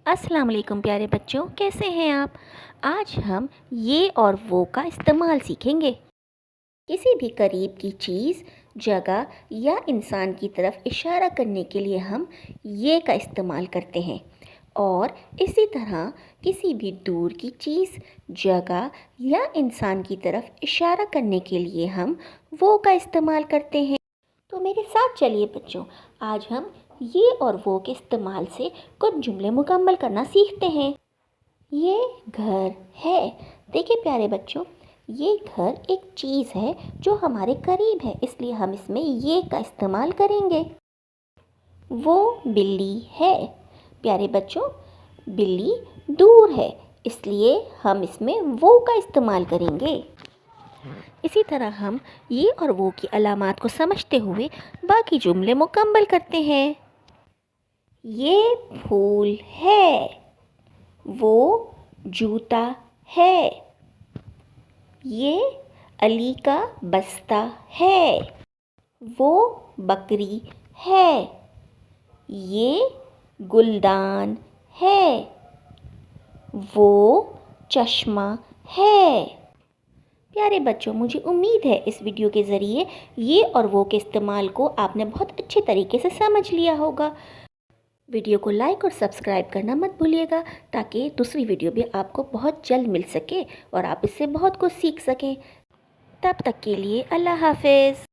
السلام علیکم پیارے بچوں، کیسے ہیں آپ؟ آج ہم یہ اور وہ کا استعمال سیکھیں گے۔ کسی بھی قریب کی چیز، جگہ یا انسان کی طرف اشارہ کرنے کے لیے ہم یہ کا استعمال کرتے ہیں، اور اسی طرح کسی بھی دور کی چیز، جگہ یا انسان کی طرف اشارہ کرنے کے لیے ہم وہ کا استعمال کرتے ہیں۔ تو میرے ساتھ چلیے بچوں، آج ہم یہ اور وہ کے استعمال سے کچھ جملے مکمل کرنا سیکھتے ہیں۔ یہ گھر ہے۔ دیکھیں پیارے بچوں، یہ گھر ایک چیز ہے جو ہمارے قریب ہے، اس لیے ہم اس میں یہ کا استعمال کریں گے۔ وہ بلی ہے۔ پیارے بچوں، بلی دور ہے، اس لیے ہم اس میں وہ کا استعمال کریں گے۔ اسی طرح ہم یہ اور وہ کی علامات کو سمجھتے ہوئے باقی جملے مکمل کرتے ہیں۔ یہ پھول ہے۔ وہ جوتا ہے۔ یہ علی کا بستہ ہے۔ وہ بکری ہے۔ یہ گلدان ہے۔ وہ چشمہ ہے۔ پیارے بچوں، مجھے امید ہے اس ویڈیو کے ذریعے یہ اور وہ کے استعمال کو آپ نے بہت اچھے طریقے سے سمجھ لیا ہوگا۔ ویڈیو کو لائک اور سبسکرائب کرنا مت بھولیے گا تاکہ دوسری ویڈیو بھی آپ کو بہت جلد مل سکے اور آپ اس سے بہت کچھ سیکھ سکیں۔ تب تک کے لیے اللہ حافظ۔